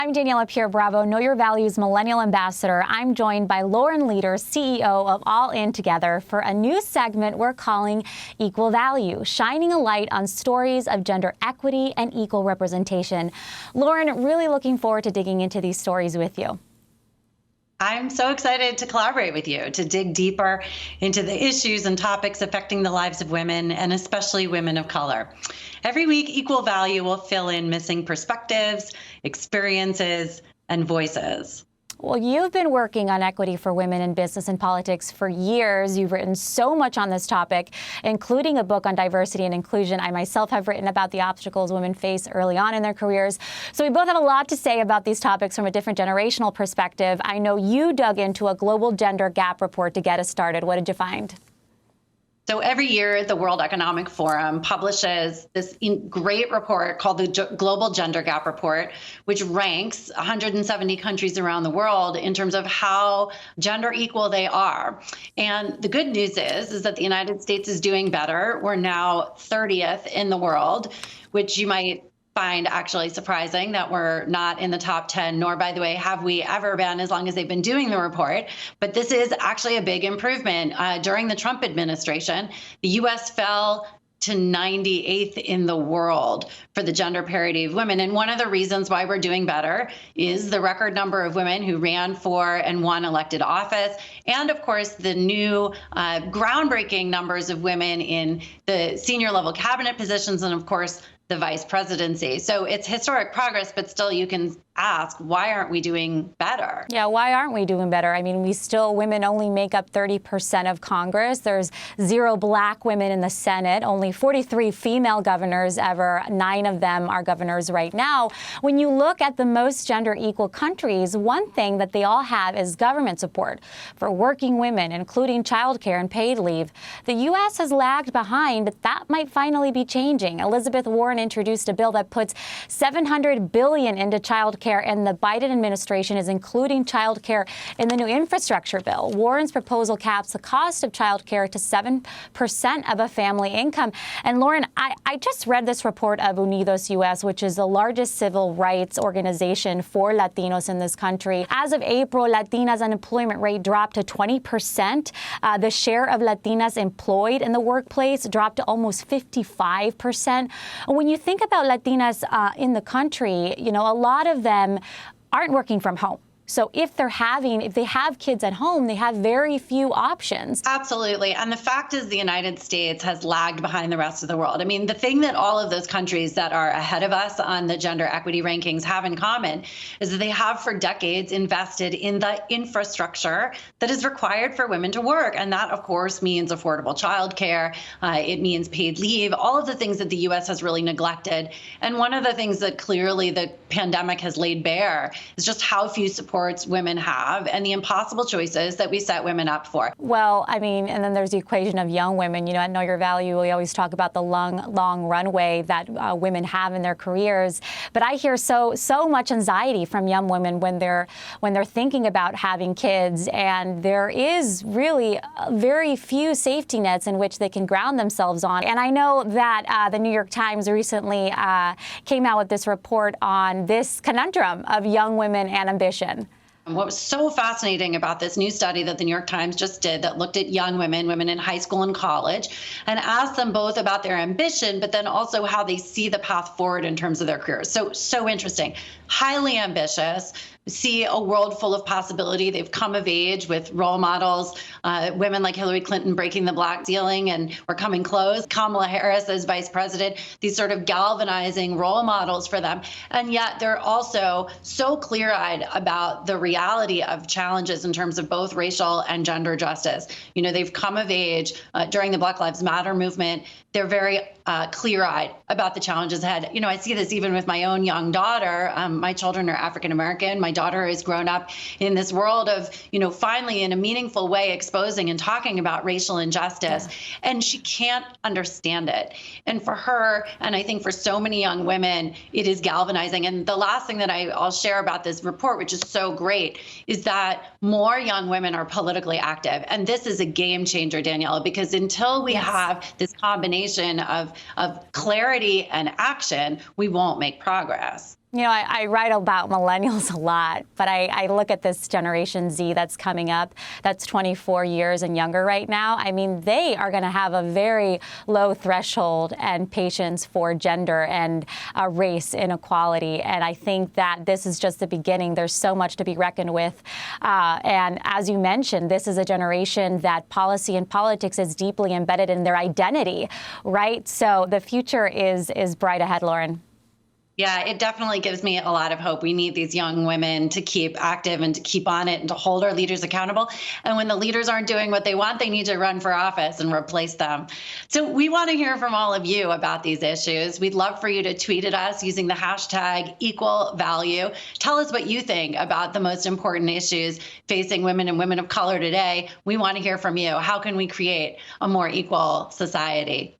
I'm Daniela Pierre-Bravo, Know Your Values Millennial Ambassador. I'm joined by Lauren Leader, CEO of All In Together, for a new segment we're calling Equal Value, shining a light on stories of gender equity and equal representation. Lauren, really looking forward to digging into these stories with you. I'm so excited to collaborate with you to dig deeper into the issues and topics affecting the lives of women, and especially women of color. Every week, Equal Value will fill in missing perspectives, experiences, and voices. Well, you've been working on equity for women in business and politics for years. You've written so much on this topic, including a book on diversity and inclusion. I myself have written about the obstacles women face early on in their careers. So we both have a lot to say about these topics from a different generational perspective. I know you dug into a global gender gap report to get us started. What did you find? So every year, the World Economic Forum publishes this great report called the Global Gender Gap Report, which ranks 170 countries around the world in terms of how gender equal they are. And the good news is that the United States is doing better. We're now 30th in the world, which you might find actually surprising that we're not in the top 10, nor, by the way, have we ever been as long as they've been doing the report. But this is actually a big improvement. During the Trump administration, the U.S. fell to 98th in the world for the gender parity of women. And one of the reasons why we're doing better is the record number of women who ran for and won elected office. And of course, the new groundbreaking numbers of women in the senior level cabinet positions, and of course, the vice presidency. So it's historic progress, but still you can ask, why aren't we doing better? Yeah, why aren't we doing better? I mean, women only make up 30% of Congress. There's 0 black women in the Senate, only 43 female governors ever. 9 of them are governors right now. When you look at the most gender equal countries, one thing that they all have is government support for working women, including childcare and paid leave. The U.S. has lagged behind, but that might finally be changing. Elizabeth Warren introduced a bill that puts $700 billion into childcare, and the Biden administration is including childcare in the new infrastructure bill. Warren's proposal caps the cost of childcare to 7% of a family income. And Lauren, I just read this report of Unidos US, which is the largest civil rights organization for Latinos in this country. As of April, Latinas' unemployment rate dropped to 20%. The share of Latinas employed in the workplace dropped to almost 55%. When you think about Latinas in the country, you know, a lot of them aren't working from home. So if they have kids at home, they have very few options. Absolutely. And the fact is the United States has lagged behind the rest of the world. I mean, the thing that all of those countries that are ahead of us on the gender equity rankings have in common is that they have for decades invested in the infrastructure that is required for women to work. And that, of course, means affordable childcare. It means paid leave, all of the things that the U.S. has really neglected. And one of the things that clearly the pandemic has laid bare is just how few support women have and the impossible choices that we set women up for. Well, I mean, and then there's the equation of young women. You know, at Know Your Value, we always talk about the long runway that women have in their careers. But I hear so much anxiety from young women when they're thinking about having kids, and there is really very few safety nets in which they can ground themselves on. And I know that the New York Times recently came out with this report on this conundrum of young women and ambition. What was so fascinating about this new study that the New York Times just did that looked at young women in high school and college, and asked them both about their ambition, but then also how they see the path forward in terms of their careers. So interesting. Highly ambitious, see a world full of possibility. They've come of age with role models, women like Hillary Clinton breaking the black ceiling and we're coming close. Kamala Harris as vice president, these sort of galvanizing role models for them. And yet they're also so clear-eyed about the reality of challenges in terms of both racial and gender justice. You know, they've come of age during the Black Lives Matter movement. They're very clear-eyed about the challenges ahead. You know, I see this even with my own young daughter. My children are African American. My daughter has grown up in this world of, you know, finally in a meaningful way exposing and talking about racial injustice, and she can't understand it. And for her, and I think for so many young women, it is galvanizing. And the last thing that I'll share about this report, which is so great, is that more young women are politically active. And this is a game changer, Daniela, because until we have this combination of clarity and action, we won't make progress. You know, I write about millennials a lot, but I look at this Generation Z that's coming up, that's 24 years and younger right now. I mean, they are going to have a very low threshold and patience for gender and race inequality. And I think that this is just the beginning. There's so much to be reckoned with. And as you mentioned, this is a generation that policy and politics is deeply embedded in their identity, right? So the future is bright ahead, Lauren. Yeah, it definitely gives me a lot of hope. We need these young women to keep active and to keep on it and to hold our leaders accountable. And when the leaders aren't doing what they want, they need to run for office and replace them. So we want to hear from all of you about these issues. We'd love for you to tweet at us using the hashtag equal value. Tell us what you think about the most important issues facing women and women of color today. We want to hear from you. How can we create a more equal society?